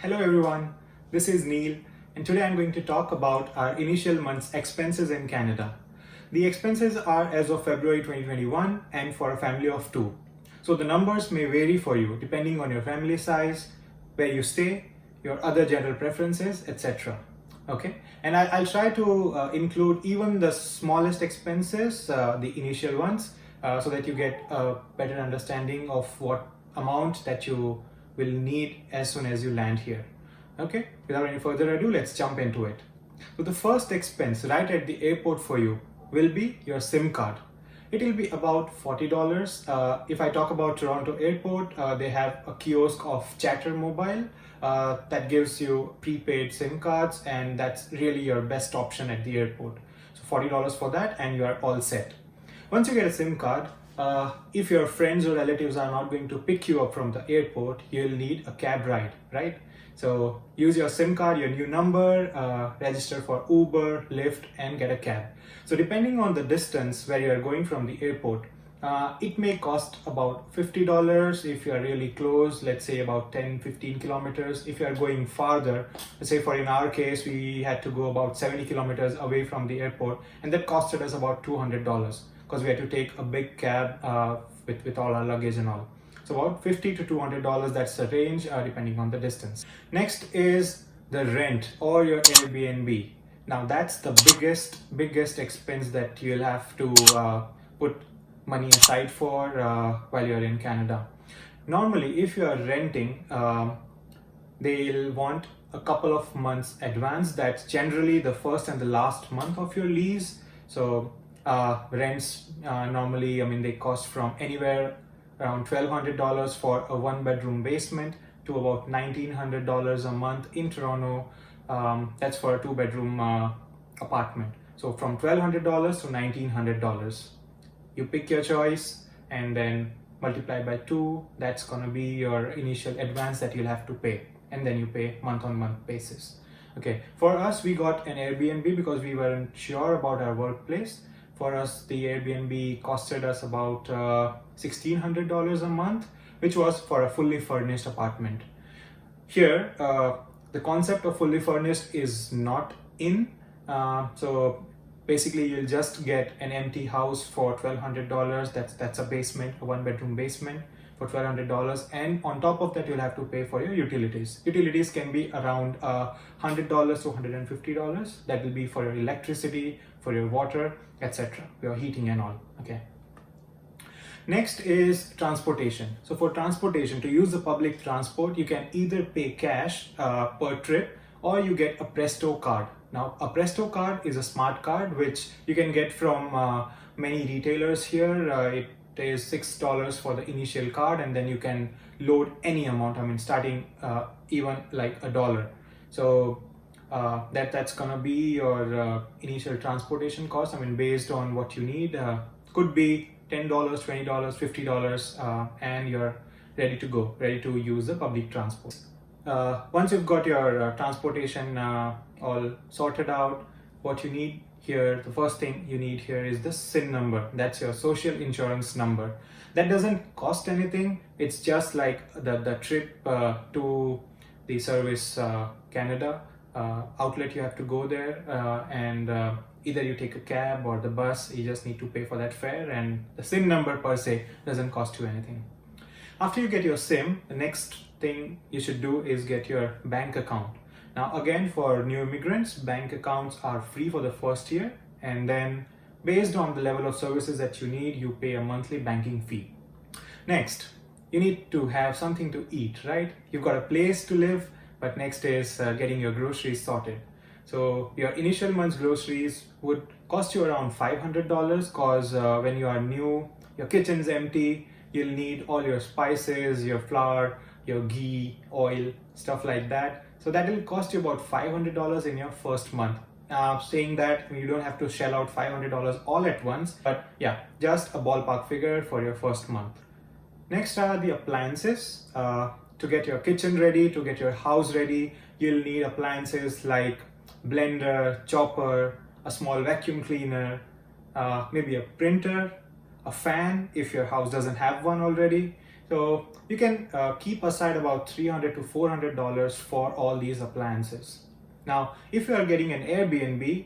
Hello everyone, this is Neil and today I'm going to talk about our initial month's expenses in Canada. The expenses are as of February 2021 and for a family of two. So the numbers may vary for you depending on your family size, where you stay, your other general preferences, etc. Okay, and I'll try to include even the smallest expenses, the initial ones, so that you get a better understanding of what amount that you will need as soon as you land here. Okay, without any further ado, let's jump into it. So the first expense right at the airport for you will be your SIM card. It will be about $40. If I talk about Toronto Airport, they have a kiosk of Chatter Mobile that gives you prepaid SIM cards, and that's really your best option at the airport. So $40 for that and you are all set. Once you get a SIM card, if your friends or relatives are not going to pick you up from the airport, you'll need a cab ride, right? So use your SIM card, your new number, register for Uber, Lyft, and get a cab. So depending on the distance where you are going from the airport, it may cost about $50 if you are really close, let's say about 10-15 kilometers. If you are going farther, let's say in our case, we had to go about 70 kilometers away from the airport, and that costed us about $200 because we had to take a big cab with all our luggage and all. So about $50 to $200, that's the range depending on the distance. Next is the rent or your Airbnb. Now that's the biggest expense that you'll have to put money aside for while you're in Canada. Normally, if you are renting, they'll want a couple of months advance. That's generally the first and the last month of your lease. So rents normally, they cost from anywhere around $1,200 for a one-bedroom basement to about $1,900 a month in Toronto. That's for a two-bedroom apartment. So from $1,200 to $1,900. You pick your choice and then multiply by 2. That's gonna be your initial advance that you'll have to pay, and then you pay month-on-month basis. Okay, for us, we got an Airbnb because we weren't sure about our workplace. For us, the Airbnb costed us about $1,600 a month, which was for a fully furnished apartment. Here, the concept of fully furnished is not in. So basically, you'll just get an empty house for $1,200. That's a basement, a one-bedroom basement for $1,200, and on top of that, you'll have to pay for your utilities. Utilities can be around $100 to $150. That will be for your electricity, for your water, etc., your heating and all. Okay. Next is transportation. So for transportation, to use the public transport, you can either pay cash per trip, or you get a Presto card. Now, a Presto card is a smart card which you can get from many retailers here. It is $6 for the initial card, and then you can load any amount. Starting even like $1. So that's gonna be your initial transportation cost. Based on what you need. Could be $10, $20, $50, and you're ready to go, ready to use the public transport. Once you've got your transportation all sorted out, what you need here, the first thing you need here is the SIN number. That's your social insurance number. That doesn't cost anything. It's just like the trip to the Service Canada outlet. You have to go there and either you take a cab or the bus. You just need to pay for that fare, and the SIM number per se doesn't cost you anything. After you get your SIM, the next thing you should do is get your bank account. Now again, for new immigrants, bank accounts are free for the first year, and then based on the level of services that you need, you pay a monthly banking fee. Next, you need to have something to eat, right? You've got a place to live, but next is getting your groceries sorted. So your initial month's groceries would cost you around $500 because when you are new, your kitchen's empty, you'll need all your spices, your flour, your ghee, oil, stuff like that. So that will cost you about $500 in your first month. Saying that you don't have to shell out $500 all at once, but yeah, just a ballpark figure for your first month. Next are the appliances. To get your kitchen ready, to get your house ready, you'll need appliances like blender, chopper, a small vacuum cleaner, maybe a printer, a fan if your house doesn't have one already. So you can keep aside about $300 to $400 for all these appliances. Now, if you are getting an Airbnb,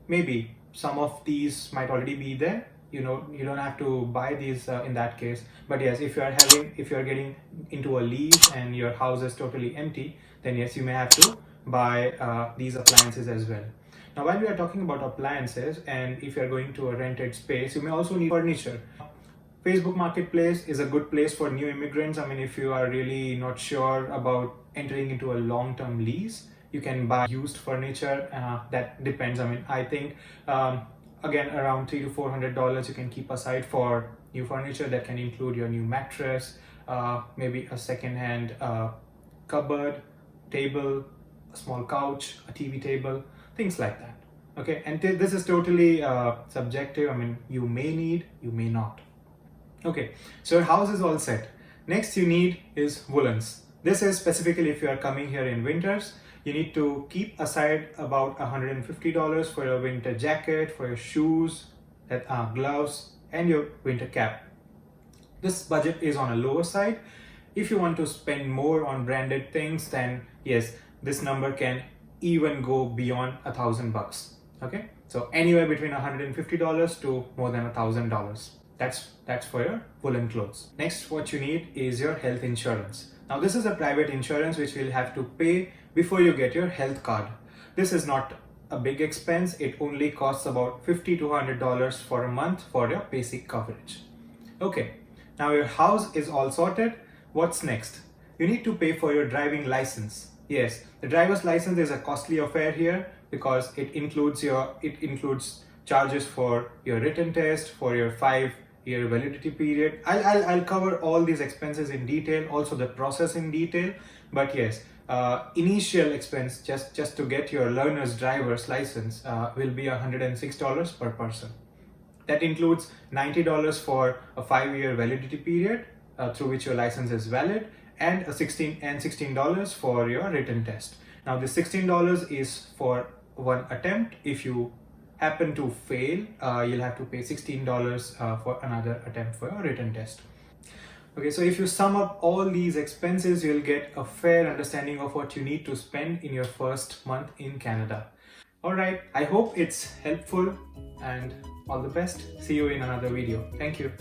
maybe some of these might already be there. You know, you don't have to buy these in that case. But yes, if you are getting into a lease and your house is totally empty, then yes, you may have to buy these appliances as well. Now, while we are talking about appliances, and if you are going to a rented space, you may also need furniture. Facebook Marketplace is a good place for new immigrants. I mean, if you are really not sure about entering into a long-term lease, you can buy used furniture. That depends. I mean, I think again around $300 to $400 you can keep aside for new furniture. That can include your new mattress, maybe a second-hand cupboard, table, a small couch, a TV table, things like that. Okay, and this is totally subjective. I mean, you may need, you may not. Okay, so your house is all set. Next you need is woolens. This is specifically if you are coming here in winters. You need to keep aside about $150 for your winter jacket, for your shoes, gloves, and your winter cap. This budget is on a lower side. If you want to spend more on branded things, then yes, this number can even go beyond $1,000. Okay, so anywhere between $150 to more than $1,000. That's for your woolen clothes. Next, what you need is your health insurance. Now, this is a private insurance which you'll have to pay before you get your health card. This is not a big expense. It only costs about $50 to $100 for a month for your basic coverage. Okay, now your house is all sorted. What's next? You need to pay for your driving license. Yes, the driver's license is a costly affair here because it includes charges for your written test, for your 5-year validity period. I'll cover all these expenses in detail, also the process in detail. But yes, initial expense just to get your learner's driver's license will be $106 per person. That includes $90 for a 5-year validity period through which your license is valid, and $16 for your written test. Now, this $16 is for one attempt. If you happen to fail, you'll have to pay $16 for another attempt for your written test. Okay, so if you sum up all these expenses, you'll get a fair understanding of what you need to spend in your first month in Canada. All right, I hope it's helpful, and all the best. See you in another video. Thank you.